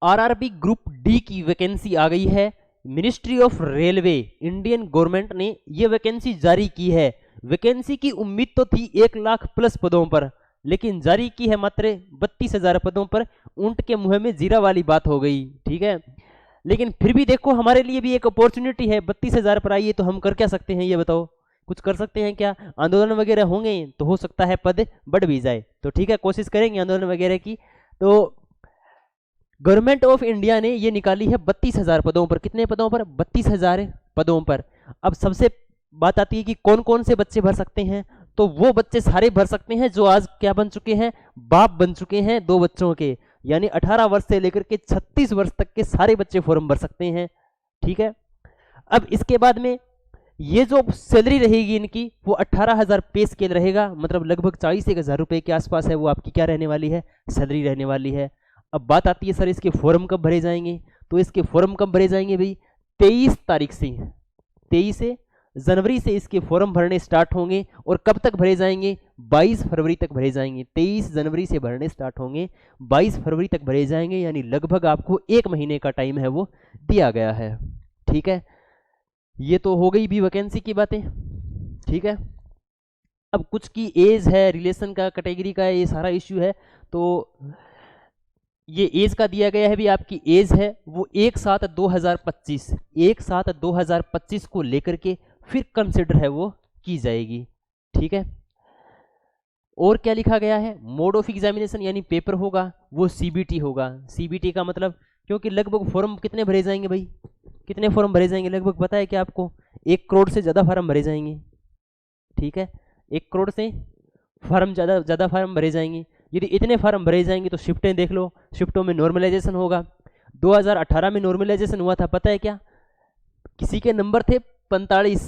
RRB group D की vacancy आ गई है। Ministry of railway, Indian government ने ये वैकेंसी जारी की है। वैकेंसी की उम्मीद तो थी 1 लाख प्लस पदों पर, लेकिन जारी की है मात्र 32,000 पदों पर। ऊंट के मुंह में जीरा वाली बात हो गई, ठीक है। लेकिन फिर भी देखो, हमारे लिए भी एक अपॉर्चुनिटी है। 32,000 पर आई है तो हम कर क्या सकते हैं, ये बताओ। कुछ कर सकते हैं क्या? आंदोलन वगैरह होंगे तो हो सकता है पद बढ़ भी जाए, तो ठीक है, कोशिश करेंगे आंदोलन वगैरह की। तो गवर्नमेंट ऑफ इंडिया ने ये निकाली है 32,000 पदों पर। कितने पदों पर? 32,000 पदों पर। अब सबसे बात आती है कि कौन कौन से बच्चे भर सकते हैं। तो वो बच्चे सारे भर सकते हैं जो आज क्या बन चुके हैं, बाप बन चुके हैं 2 बच्चों के, यानी 18 वर्ष से लेकर के 36 वर्ष तक के सारे बच्चे फॉर्म भर सकते हैं, ठीक है। अब इसके बाद में ये जो सैलरी रहेगी इनकी, वो 18,000 पे स्केल रहेगा, मतलब लगभग 40,000 रुपए के आसपास है वो आपकी क्या रहने वाली है, सैलरी रहने वाली है। अब बात आती है सर इसके फॉर्म कब भरे जाएंगे। तो इसके फॉर्म कब भरे जाएंगे भाई? 23 तारीख से, 23 जनवरी से इसके फॉर्म भरने स्टार्ट होंगे। और कब तक भरे जाएंगे? 22 फरवरी तक भरे जाएंगे। 23 जनवरी से भरने स्टार्ट होंगे, 22 फरवरी तक भरे जाएंगे, यानी लगभग आपको 1 महीने का टाइम है वो दिया गया है, ठीक है। ये तो हो गई भी वैकेंसी की बातें, ठीक है। अब कुछ की एज है, रिलेशन का, कैटेगरी का, ये सारा इश्यू है। तो ये एज का दिया गया है भी, आपकी एज है वो 1/7/2025, 1/7/2025 को लेकर के फिर कंसिडर है वो की जाएगी, ठीक है। और क्या लिखा गया है? मोड ऑफ एग्जामिनेशन यानी पेपर होगा वो सीबीटी होगा। सीबीटी का मतलब, क्योंकि लगभग फॉर्म कितने भरे जाएंगे भाई, कितने फॉर्म भरे जाएंगे लगभग पता है क्या आपको? 1 करोड़ से ज़्यादा फार्म भरे जाएंगे, ठीक है। 1 करोड़ से फार्म ज़्यादा फार्म भरे जाएंगे। यदि इतने फार्म भरे जाएंगे तो शिफ्टें देख लो, शिफ्टों में नॉर्मलाइजेशन होगा। 2018 में नॉर्मलाइजेशन हुआ था, पता है क्या? किसी के नंबर थे 45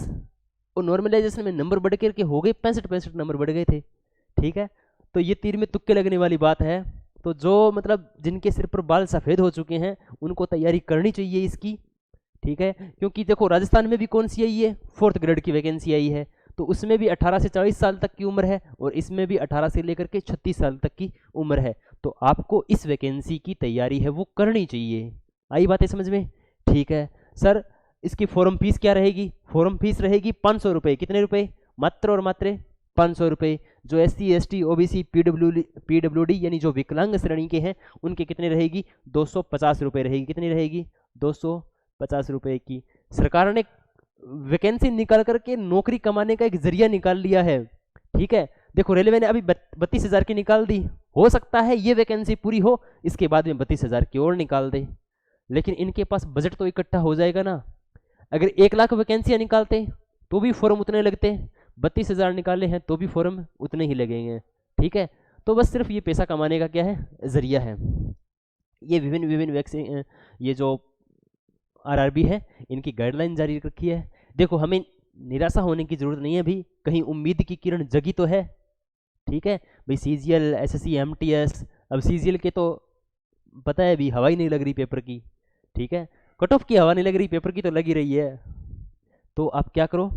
और नॉर्मलाइजेशन में नंबर बढ़ करके हो गए 65 नंबर बढ़ गए थे, ठीक है। तो ये तीर में तुक्के लगने वाली बात है। तो जो मतलब जिनके सिर पर बाल सफ़ेद हो चुके हैं उनको तैयारी करनी चाहिए इसकी, ठीक है। क्योंकि देखो राजस्थान में भी कौन सी आई है, 4th ग्रेड की वैकेंसी आई है, तो उसमें भी 18 से 40 साल तक की उम्र है और इसमें भी 18 से लेकर के 36 साल तक की उम्र है। तो आपको इस वैकेंसी की तैयारी है वो करनी चाहिए। आई बातें समझ में? ठीक है सर। इसकी फॉर्म फीस क्या रहेगी? फॉर्म फीस रहेगी 500 रुपये। कितने रुपए? मात्र और मात्र 500 रुपये। जो SC ST OBC PWD यानी जो विकलांग श्रेणी के हैं उनके कितने रहेगी? 250 रुपये रहेगी। कितनी रहेगी? 250 रुपये की। सरकार ने वैकेंसी निकाल करके नौकरी कमाने का एक जरिया निकाल लिया है, ठीक है। देखो रेलवे ने अभी 32,000 की निकाल दी, हो सकता है ये वैकेंसी पूरी हो इसके बाद में 32,000 की और निकाल दे, लेकिन इनके पास बजट तो इकट्ठा हो जाएगा ना। अगर 1 लाख वैकेंसियां निकालते तो भी फॉर्म उतने लगते, 32,000 निकाले हैं तो भी फॉर्म उतने ही लगेंगे, ठीक है। तो बस सिर्फ ये पैसा कमाने का क्या है, जरिया है। ये विभिन्न वैक्सीन, ये जो आरआरबी है इनकी गाइडलाइन जारी रखी है। देखो हमें निराशा होने की जरूरत नहीं है भी, कहीं उम्मीद की किरण जगी तो है, ठीक है भाई। CGL SSC MTS, अब CGL के तो पता है भी हवा ही नहीं लग रही पेपर की, ठीक है। कट ऑफ की हवा नहीं लग रही, पेपर की तो लगी रही है। तो आप क्या करो,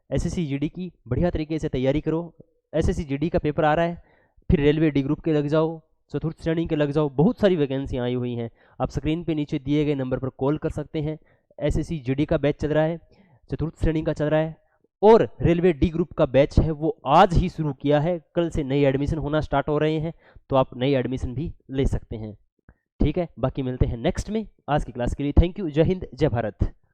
SSC GD की बढ़िया तरीके से तैयारी करो। SSC GD का पेपर आ रहा है, फिर रेलवे D ग्रुप के लग जाओ, चतुर्थ श्रेणी के लग जाओ, बहुत सारी वैकेंसियाँ आई हुई हैं। आप स्क्रीन पे नीचे दिए गए नंबर पर कॉल कर सकते हैं। SSC GD का बैच चल रहा है, चतुर्थ श्रेणी का चल रहा है, और रेलवे D ग्रुप का बैच है वो आज ही शुरू किया है। कल से नई एडमिशन होना स्टार्ट हो रहे हैं, तो आप नई एडमिशन भी ले सकते हैं, ठीक है। बाकी मिलते हैं नेक्स्ट में। आज की क्लास के लिए थैंक यू। जय हिंद, जय भारत।